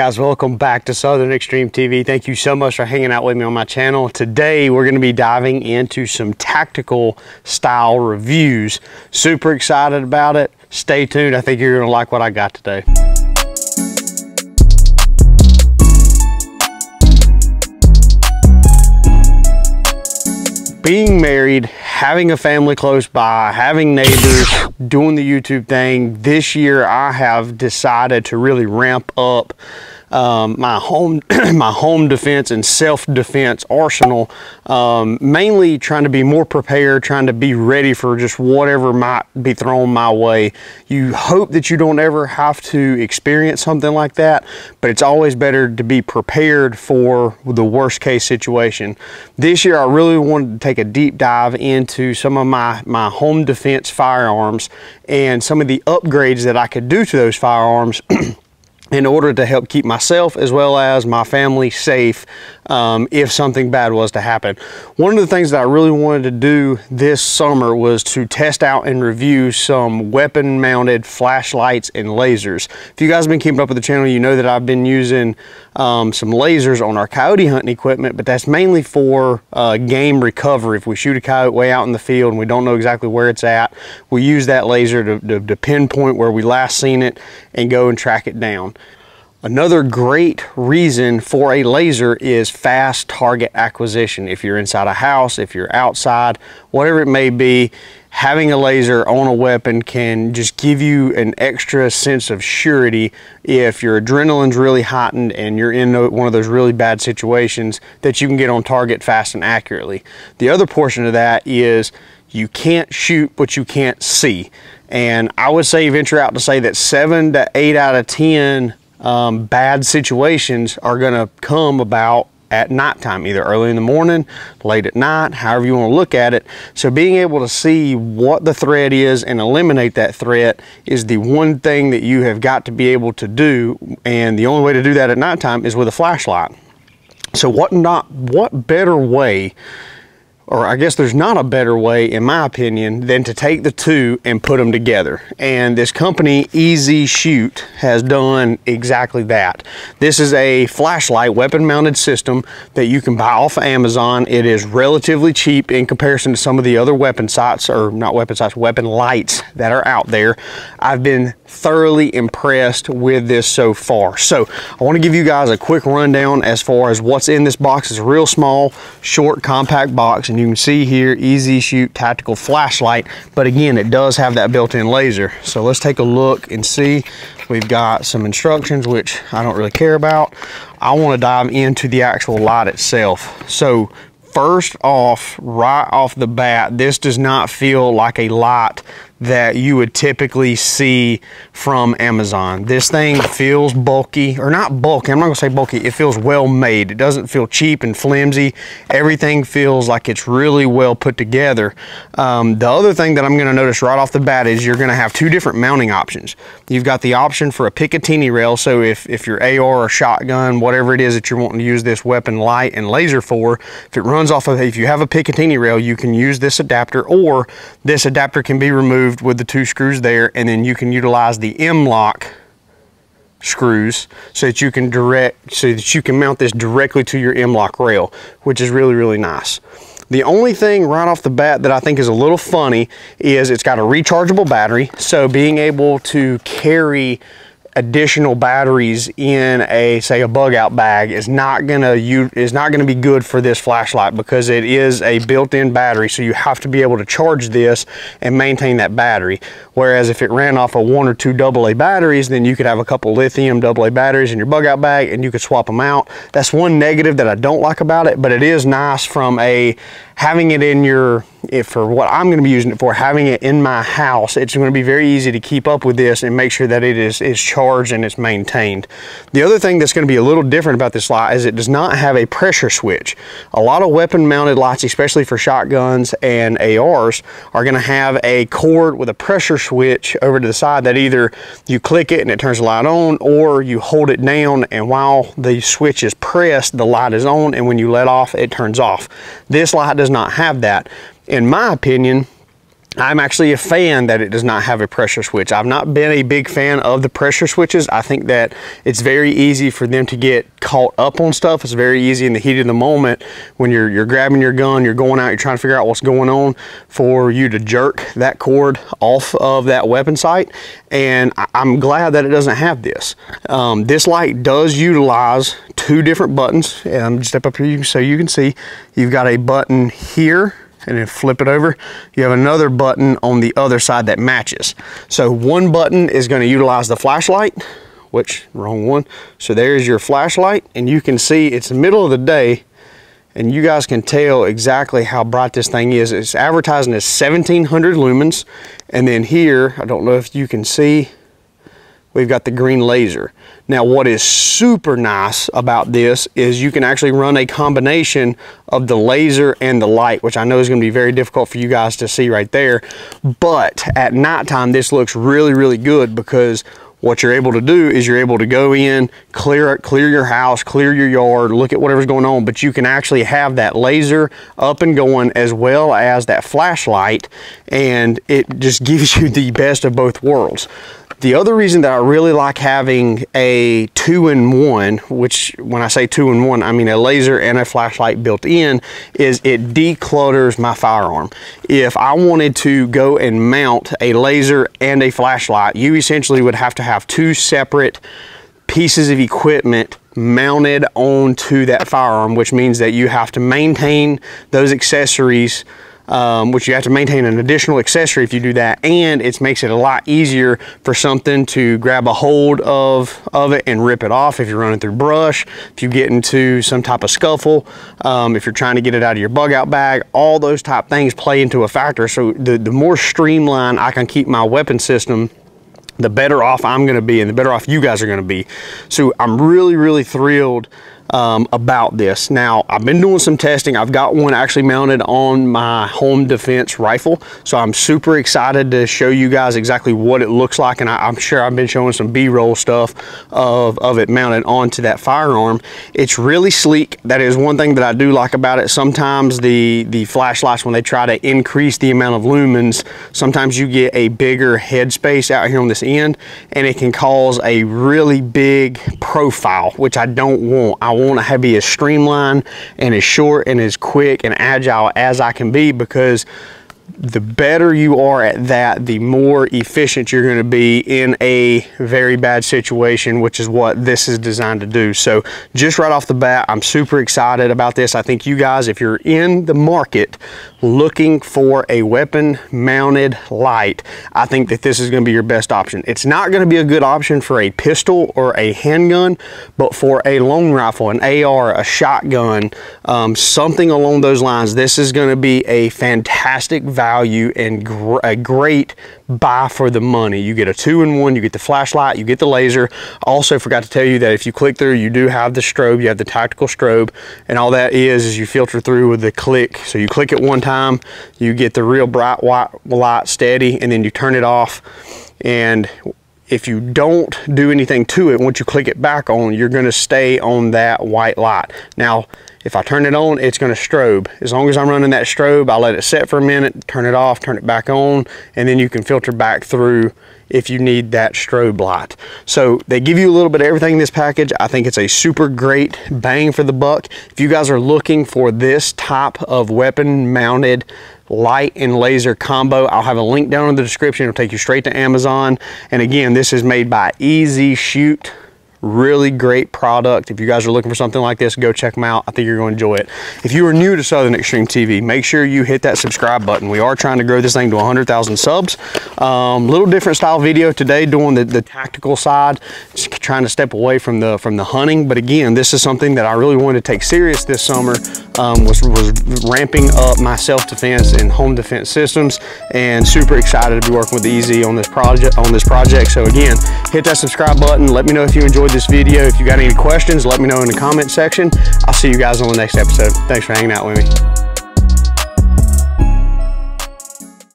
Guys, welcome back to Southern Extreme TV. Thank you so much for hanging out with me on my channel. Today, we're going to be diving into some tactical style reviews. Super excited about it. Stay tuned. I think you're going to like what I got today. Being married, having a family close by, having neighbors, doing the YouTube thing, this year I have decided to really ramp up my home defense and self-defense arsenal, mainly trying to be more prepared, trying to be ready for just whatever might be thrown my way. You hope that you don't ever have to experience something like that, but it's always better to be prepared for the worst case situation. This year I really wanted to take a deep dive into some of my home defense firearms and some of the upgrades that I could do to those firearms in order to help keep myself as well as my family safe if something bad was to happen. One of the things that I really wanted to do this summer was to test out and review some weapon mounted flashlights and lasers. If you guys have been keeping up with the channel, you know that I've been using some lasers on our coyote hunting equipment, but that's mainly for game recovery. If we shoot a coyote way out in the field and we don't know exactly where it's at, we use that laser to pinpoint where we last seen it and go and track it down. Another great reason for a laser is fast target acquisition. If you're inside a house, if you're outside, whatever it may be, having a laser on a weapon can just give you an extra sense of surety if your adrenaline's really heightened and you're in one of those really bad situations, that you can get on target fast and accurately. The other portion of that is you can't shoot what you can't see. And I would say, venture out to say that 7 to 8 out of 10 bad situations are going to come about at nighttime, either early in the morning, late at night, however you want to look at it. So being able to see what the threat is and eliminate that threat is the one thing that you have got to be able to do, and the only way to do that at nighttime is with a flashlight. So what better way, or I guess there's not a better way in my opinion, than to take the two and put them together. And this company, Easy Shoot, has done exactly that. This is a flashlight weapon mounted system that you can buy off of Amazon. It is relatively cheap in comparison to some of the other weapon sites, or not weapon sites, weapon lights that are out there. I've been thoroughly impressed with this so far. So I want to give you guys a quick rundown as far as what's in this box. It's a real small, short, compact box, and you can see here, Easy Shoot tactical flashlight, but again, it does have that built-in laser. So let's take a look and see. We've got some instructions, which I don't really care about. I want to dive into the actual light itself. So first off, right off the bat, this does not feel like a light that you would typically see from Amazon. This thing feels bulky, or not bulky, I'm not gonna say bulky, it feels well made. It doesn't feel cheap and flimsy. Everything feels like it's really well put together. The other thing that I'm gonna notice right off the bat is you're gonna have two different mounting options. You've got the option for a Picatinny rail, so if your AR or shotgun, whatever it is that you're wanting to use this weapon light and laser for, if it runs off of, if you have a Picatinny rail, you can use this adapter, or this adapter can be removed with the two screws there, and then you can utilize the M-lock screws so that you can mount this directly to your M-lock rail, which is really, really nice. The only thing right off the bat that I think is a little funny is it's got a rechargeable battery, so being able to carry additional batteries in say a bug out bag is not gonna be good for this flashlight, because it is a built-in battery, so you have to be able to charge this and maintain that battery. Whereas if it ran off of 1 or 2 AA batteries, then you could have a couple lithium AA batteries in your bug out bag and you could swap them out. That's one negative that I don't like about it, but it is nice from having it in your, for what I'm going to be using it for, having it in my house. It's going to be very easy to keep up with this and make sure that it is charged and it's maintained. The other thing that's going to be a little different about this light is it does not have a pressure switch. A lot of weapon mounted lights, especially for shotguns and ARs, are going to have a cord with a pressure switch over to the side that either you click it and it turns the light on, or you hold it down and while the switch is pressed, the light is on, and when you let off, it turns off. This light does not have that. In my opinion, I'm actually a fan that it does not have a pressure switch. I've not been a big fan of the pressure switches. I think that it's very easy for them to get caught up on stuff. It's very easy in the heat of the moment when you're grabbing your gun, you're going out, you're trying to figure out what's going on, for you to jerk that cord off of that weapon sight. And I'm glad that it doesn't have this. This light does utilize two different buttons. And step up here so you can see you've got a button here, and then flip it over, you have another button on the other side that matches. So one button is going to utilize the flashlight, which, wrong one. So there's your flashlight, and you can see it's the middle of the day, and you guys can tell exactly how bright this thing is. It's advertising as 1700 lumens, and then here, I don't know if you can see, we've got the green laser. Now, what is super nice about this is you can actually run a combination of the laser and the light, which I know is going to be very difficult for you guys to see right there. But at nighttime, this looks really, really good, because what you're able to do is you're able to go in, clear your house, clear your yard, look at whatever's going on, but you can actually have that laser up and going as well as that flashlight, and it just gives you the best of both worlds. The other reason that I really like having a 2-in-1, which when I say 2-in-1, I mean a laser and a flashlight built in, is it declutters my firearm. If I wanted to go and mount a laser and a flashlight, you essentially would have to have two separate pieces of equipment mounted onto that firearm, which means that you have to maintain those accessories, which you have to maintain an additional accessory if you do that, and it makes it a lot easier for something to grab a hold of it and rip it off if you're running through brush, if you get into some type of scuffle, if you're trying to get it out of your bug out bag. All those type things play into a factor. So the more streamlined I can keep my weapon system, the better off I'm going to be, and the better off you guys are going to be. So I'm really, really thrilled about this. Now, I've been doing some testing. I've got one actually mounted on my home defense rifle, so I'm super excited to show you guys exactly what it looks like, and I'm sure I've been showing some B-roll stuff of it mounted onto that firearm. It's really sleek. That is one thing that I do like about it. Sometimes the flashlights, when they try to increase the amount of lumens, sometimes you get a bigger headspace out here on this end, and it can cause a really big profile, which I don't want. I want to be as streamlined and as short and as quick and agile as I can be, because the better you are at that, the more efficient you're going to be in a very bad situation, which is what this is designed to do. So just right off the bat, I'm super excited about this. I think you guys, if you're in the market looking for a weapon mounted light, I think that this is going to be your best option. It's not going to be a good option for a pistol or a handgun, but for a long rifle, an AR, a shotgun, something along those lines, this is going to be a fantastic value and a great buy for the money. You get a 2-in-1, you get the flashlight, you get the laser. Also forgot to tell you that if you click through, you do have the strobe, you have the tactical strobe, and all that is you filter through with the click. So you click it one time, you get the real bright white light steady, and then you turn it off. And if you don't do anything to it, once you click it back on, you're going to stay on that white light. Now, if I turn it on, it's going to strobe. As long as I'm running that strobe, I'll let it set for a minute, turn it off, turn it back on, and then you can filter back through if you need that strobe light. So they give you a little bit of everything in this package. I think it's a super great bang for the buck. If you guys are looking for this type of weapon mounted light and laser combo, I'll have a link down in the description. It'll take you straight to Amazon. And again, this is made by Easy Shoot. Really great product. If you guys are looking for something like this, go check them out. I think you're going to enjoy it. If you are new to Southern Extreme TV, make sure you hit that subscribe button. We are trying to grow this thing to 100,000 subs. Little different style video today, doing the tactical side, just trying to step away from the hunting. But again, this is something that I really wanted to take serious this summer. Was ramping up my self-defense and home defense systems, and super excited to be working with Easy on this project. So again, hit that subscribe button. Let me know if you enjoyed this video. If you got any questions, let me know in the comment section. I'll see you guys on the next episode. Thanks for hanging out with me.